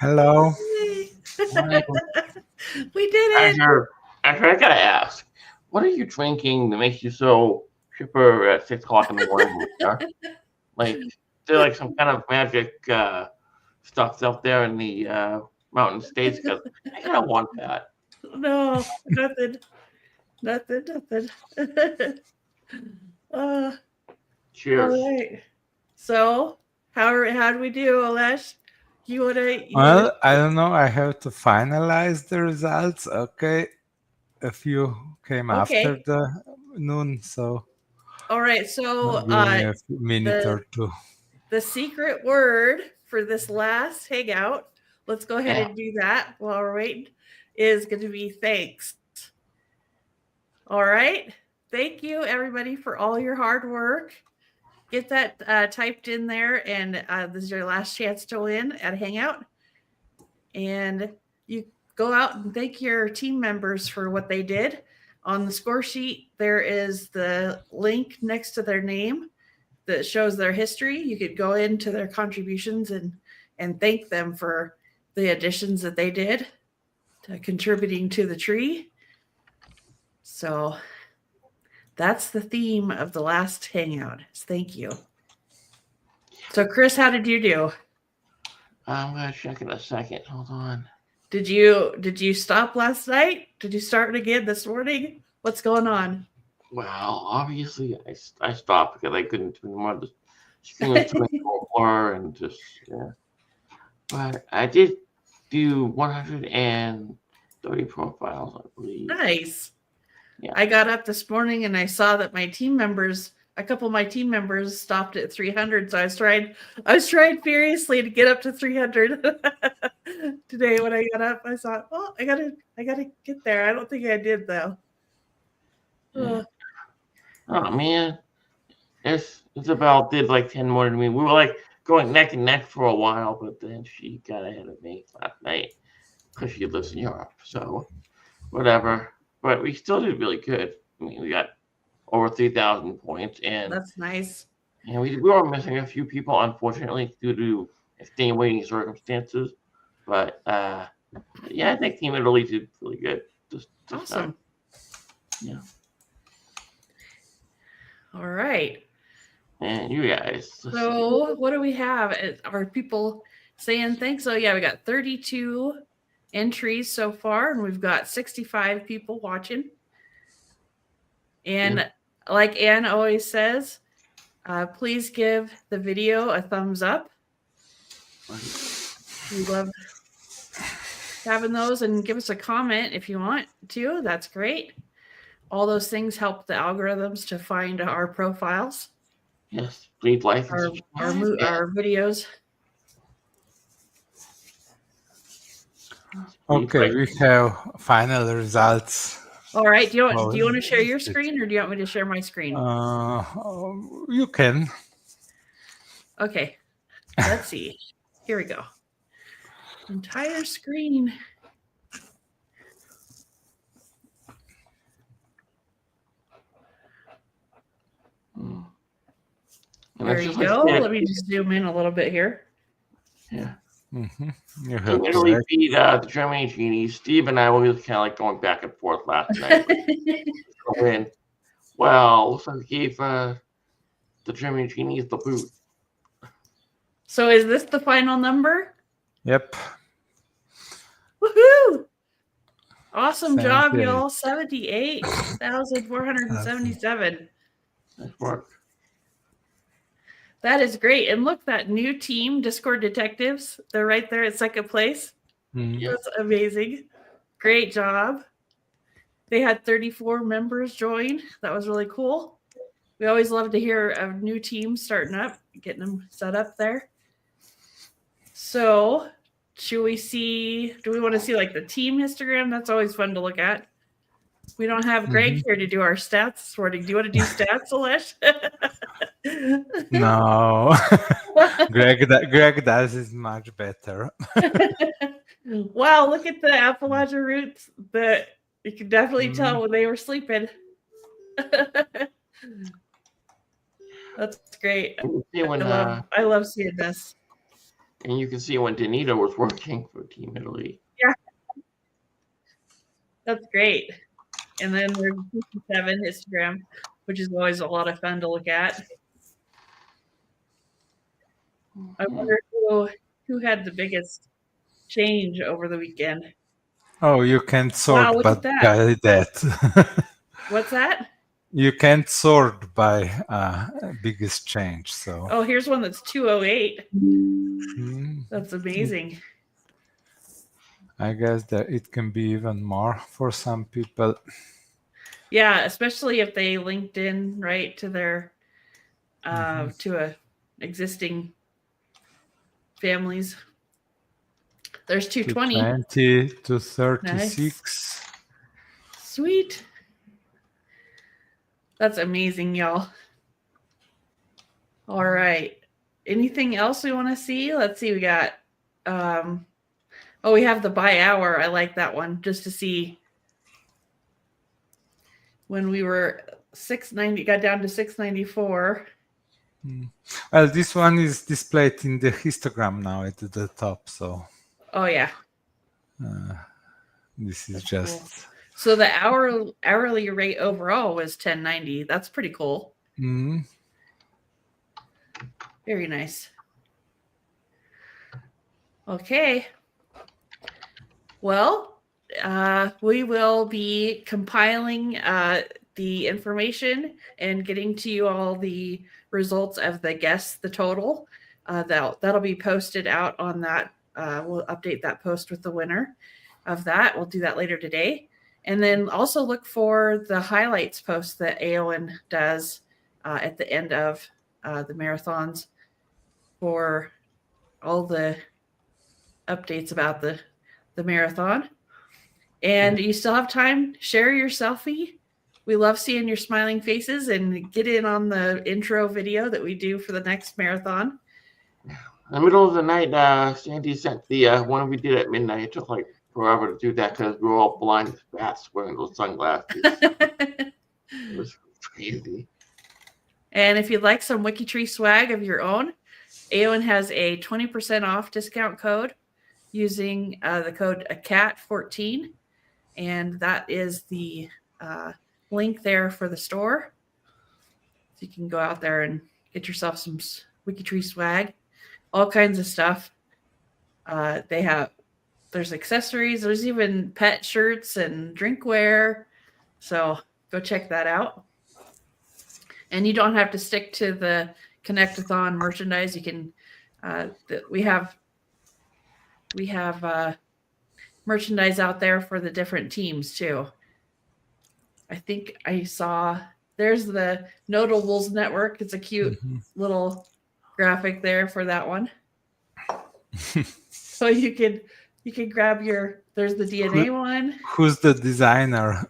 Hello. We did it. Actually, I gotta ask, what are you drinking that makes you so chipper at 6 o'clock in the morning? Like, is there like some kind of magic stuff out there in the mountain states? Because I kind of want that. No, nothing. uh, Cheers. all right. So, how do we do, Alesh? You wanna? Well, I don't know. I have to finalize the results. Okay. A few came after the noon, so. All right. So, give me a minute or two. The secret word for this last hangout, let's go ahead and do that while we're waiting, is going to be thanks. All right. Thank you, everybody, for all your hard work. Get that typed in there, and this is your last chance to win at Hangout. And you go out and thank your team members for what they did. On the score sheet, there is the link next to their name that shows their history. You could go into their contributions and thank them for the additions that they did to contributing to the tree. So that's the theme of the last hangout. Thank you. So Chris, how did you do? I'm gonna check in a second. Hold on. Did you stop last night? Did you start again this morning? What's going on? Well, obviously I stopped because I couldn't do more. The screen was too more and just But I did do 130 profiles, I believe. Nice. Yeah. I got up this morning and I saw that a couple of my team members stopped at 300. So I was trying furiously to get up to 300 today. When I got up, I thought, well, I gotta get there. I don't think I did though. Yeah. Oh man, Isabel did like 10 more than me. We were like going neck and neck for a while, but then she got ahead of me last night because she lives in Europe. So whatever. But we still did really good. I mean, we got over 3,000 points, and that's nice. And we were missing a few people, unfortunately, due to extenuating circumstances. But yeah, I think Team Italy did really good. Awesome. Yeah. All right. And you guys. So what do we have? Are people saying thanks? So yeah, we got 32 entries so far, and we've got 65 people watching. And like Anne always says, please give the video a thumbs up. We love having those, and give us a comment if you want to. That's great. All those things help the algorithms to find our profiles. Yes, please like our videos. Okay, we have final results. All right. Do you want to share your screen, or do you want me to share my screen? You can. Okay. Let's see. Here we go. Entire screen. There you go. Let me just zoom in a little bit here. Yeah. Mm-hmm. Italy beat the Germany Genies. Steve and I were kind of like going back and forth last night. Win. Well, looks like they gave the Germany Genies the boot. So is this the final number? Yep. Woohoo! Awesome job, y'all. 78,477. Nice work. That is great. And look, that new team, Discord Detectives, they're right there at second place. Mm-hmm. That's amazing. Great job. They had 34 members join. That was really cool. We always love to hear a new team starting up, getting them set up there. So, do we want to see like the team histogram? That's always fun to look at. We don't have Greg here to do our stats this morning. Do you want to do stats, Alesh? No. Greg does is much better. Wow, look at the Appalachia roots. You can definitely tell when they were sleeping. That's great. I love seeing this. And you can see when Danita was working for Team Italy. Yeah. That's great. And then there's 57 histogram, which is always a lot of fun to look at. I wonder who had the biggest change over the weekend. Oh, you can't sort look by at that. that. What's that? You can't sort by biggest change. So. Oh, here's one that's 208. That's amazing. I guess that it can be even more for some people. Yeah, especially if they linked in right to their to a existing families. There's 220. 220 to 36. Nice. Sweet. That's amazing, y'all. All right. Anything else we want to see? Let's see. We got we have the by hour. I like that one just to see when we were 690, got down to 694. Well, this one is displayed in the histogram now at the top. So. Oh yeah. This is just. Cool. So the hourly rate overall was $10.90. That's pretty cool. Mm-hmm. Very nice. Okay. Well, we will be compiling the information and getting to you all the results of the guess the total. That'll be posted out on that. We'll update that post with the winner of that. We'll do that later today. And then also look for the highlights post that Aowen does at the end of the marathons for all the updates about the marathon. And you still have time. Share your selfie. We love seeing your smiling faces, and get in on the intro video that we do for the next marathon. In the middle of the night, Sandy sent the one we did at midnight. It took like forever to do that because we were all blind as bats wearing those sunglasses. It was crazy. And if you'd like some WikiTree swag of your own, Aowen has a 20% off discount code using the code ACAT14. And that is the link there for the store. So you can go out there and get yourself some WikiTree swag, all kinds of stuff. There's accessories, there's even pet shirts and drinkware. So go check that out. And you don't have to stick to the Connect-a-thon merchandise. You can, we have merchandise out there for the different teams too. I think I saw, there's the Notables Network. It's a cute little graphic there for that one. So you can grab there's the DNA one. Who's the designer?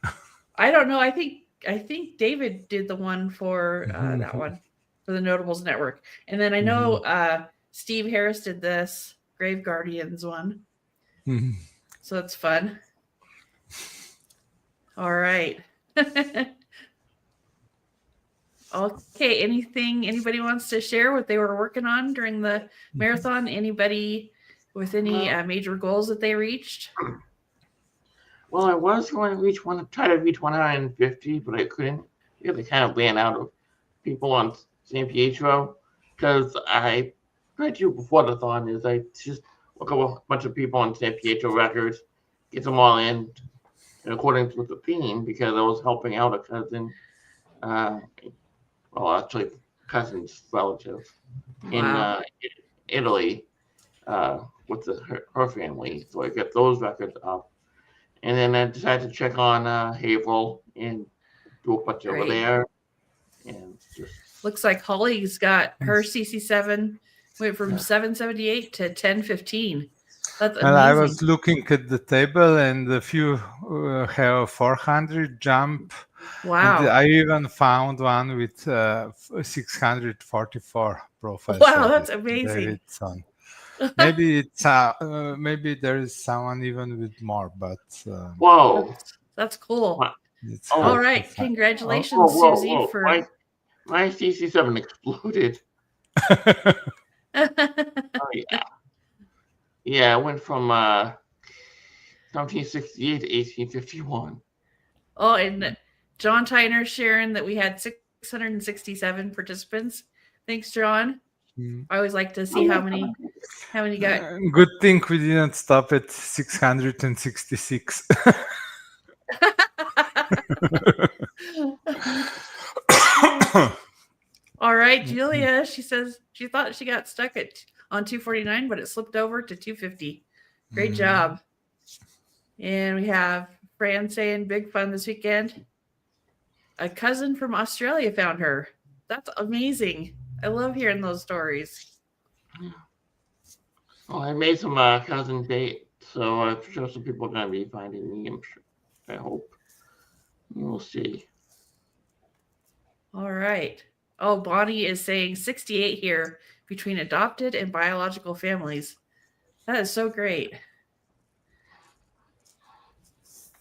I don't know. I think David did the one for that one for the Notables Network. And then I know Steve Harris did this Grave Guardians one. So it's fun. All right. Okay. Anybody wants to share what they were working on during the marathon? Anybody with any major goals that they reached? Well, I was going to try to reach 150, but I couldn't. Really kind of ran out of people on San Pietro because I tried to before the thon is I just look up a bunch of people on San Pietro records, get them all in according to the theme because I was helping out a cousin, actually cousin's relative in Italy with her family. So I got those records up. And then I decided to check on Haverhill and do a bunch over there. And just looks like Holly's got her CC7 went from 778 to 1015. That's amazing. Well, I was looking at the table, and a few have 400 jump. Wow! And I even found one with 644 profile. Wow, that's amazing. Maybe maybe there is someone even with more, but whoa, that's cool. All right, congratulations, Susie, for my CC7 exploded. Oh yeah. Yeah, it went from 1768 to 1851. Oh, and John Tyner sharing that we had 667 participants. Thanks, John. I always like to see how many got. Good thing we didn't stop at 666. All right, Julia, she says she thought she got stuck on 249, but it slipped over to 250. Great job. And we have Fran saying big fun this weekend. A cousin from Australia found her. That's amazing. I love hearing those stories. Well, I made some cousin date, so I'm sure some people are going to be finding me. I hope. We'll see. All right. Oh, Bonnie is saying 68 here between adopted and biological families. That is so great.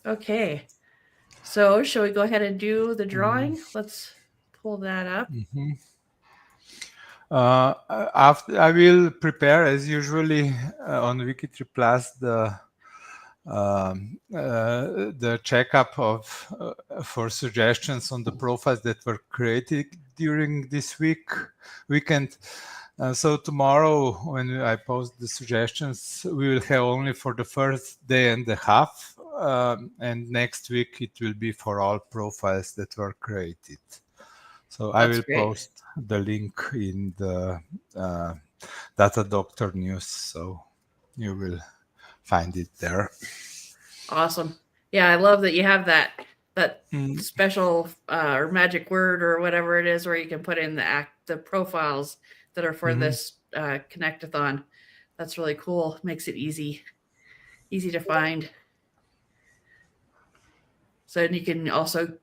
Okay. So, shall we go ahead and do the drawing? Let's pull that up. After I will prepare as usually on WikiTree Plus the checkup of for suggestions on the profiles that were created during this weekend. So tomorrow, when I post the suggestions, we will have only for the first day and a half, and next week it will be for all profiles that were created. So I will post the link in the Data Doctor News, so you will find it there. Awesome. Yeah, I love that you have that special or magic word or whatever it is where you can put in the profiles that are for this Connect-a-thon. That's really cool. Makes it easy to find. So you can also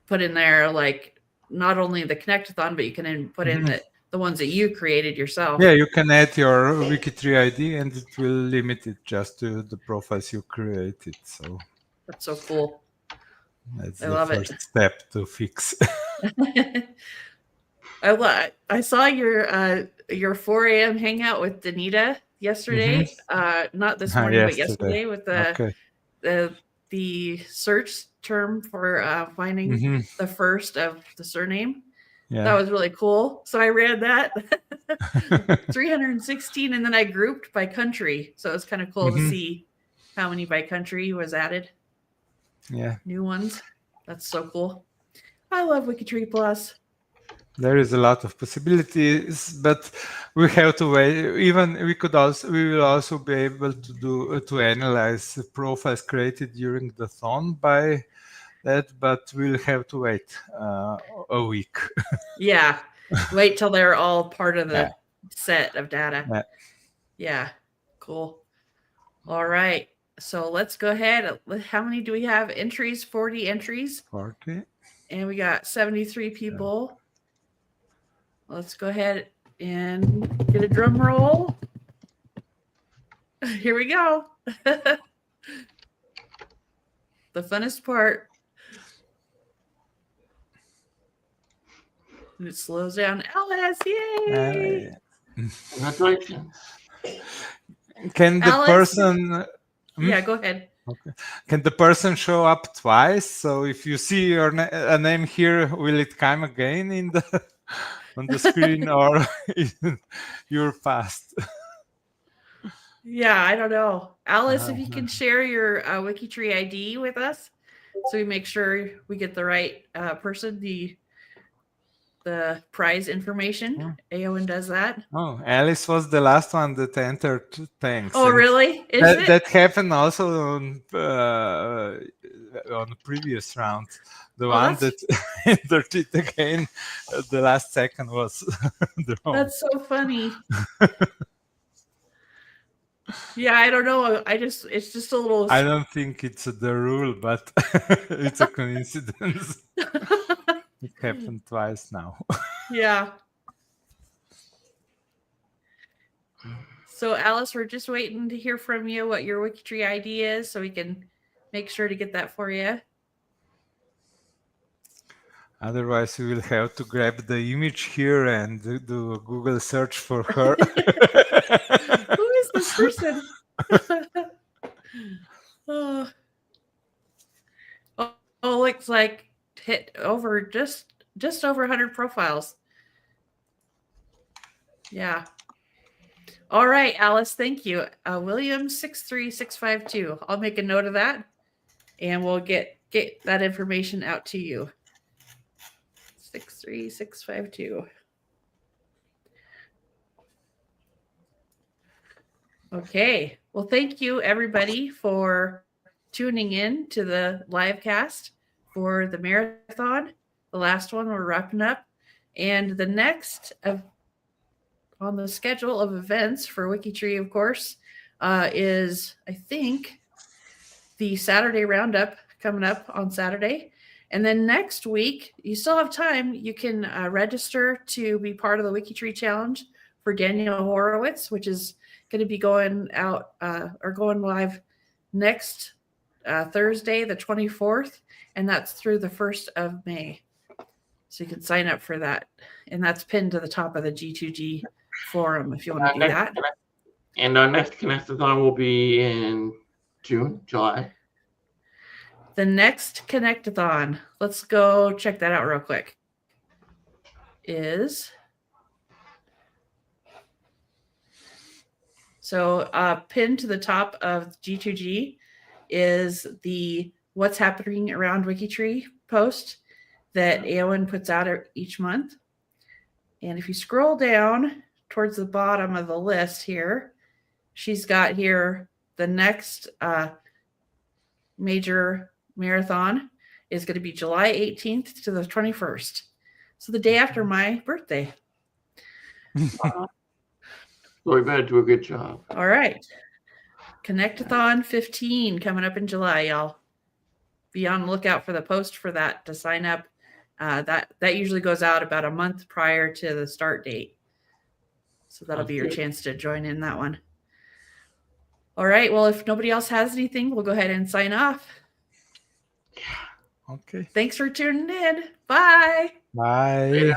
put in there like not only the Connect-a-thon, but you can put in the ones that you created yourself. Yeah, you can add your WikiTree ID and it will limit it just to the profiles you created. So that's so cool. That's the first step to fix. I saw your 4 a.m. hangout with Danita yesterday. Not this morning, but yesterday with the search term for finding the first of the surname. Yeah. That was really cool. So I read that 316, and then I grouped by country. So it was kind of cool to see how many by country was added. Yeah. New ones. That's so cool. I love WikiTree Plus. There is a lot of possibilities, but we have to wait. Even we will also be able to analyze the profiles created during the thon by that, but we'll have to wait a week. Yeah, wait till they're all part of the set of data. Yeah, cool. All right, so let's go ahead. How many do we have entries? 40 entries. 40. And we got 73 people. Yeah. Let's go ahead and get a drum roll. Here we go. The funnest part. And it slows down. Alice, yay! Congratulations. Can the person... Yeah, go ahead. Okay. Can the person show up twice? So if you see your a name here, will it come again in the on the screen, or you're fast? Yeah, I don't know. Alice, if you can share your WikiTree ID with us, so we make sure we get the right person, the prize information. Aowen does that. Oh, Alice was the last one that entered. Thanks. Oh, really? That happened also on the previous round. The one that entered it again, the last second was drawn. That's so funny. Yeah, I don't know. It's just a little. I don't think it's the rule, but it's a coincidence. It happened twice now. Yeah. So, Alice, we're just waiting to hear from you what your WikiTree ID is so we can make sure to get that for you. Otherwise, we will have to grab the image here and do a Google search for her. Who is this person? Oh, looks like hit over just over 100 profiles. Yeah. All right, Alice, thank you. William 63652. I'll make a note of that, and we'll get that information out to you. 63652. Okay. Well, thank you everybody for tuning in to the live cast for the marathon. The last one we're wrapping up, and the next on the schedule of events for WikiTree, of course, is, I think, the Saturday roundup coming up on Saturday. And then next week, you still have time. You can register to be part of the WikiTree challenge for Daniel Horowitz, which is going to be going out or going live next Thursday, the 24th. And that's through the 1st of May. So you can sign up for that. And that's pinned to the top of the G2G forum if you want to do that. And our next Connect-a-thon will be in July. The next Connect-a-thon, let's go check that out real quick, is so pinned to the top of G2G is the What's Happening Around WikiTree post that Eowyn puts out each month. And if you scroll down towards the bottom of the list here, she's got here the next major marathon is going to be July 18th to the 21st. So the day after my birthday. Well, we better do a good job. All right. Connect-a-thon 15 coming up in July, y'all. Be on the lookout for the post for that to sign up. That usually goes out about a month prior to the start date. So that'll be your chance to join in that one. All right. Well, if nobody else has anything, we'll go ahead and sign off. Okay. Thanks for tuning in. Bye. Bye.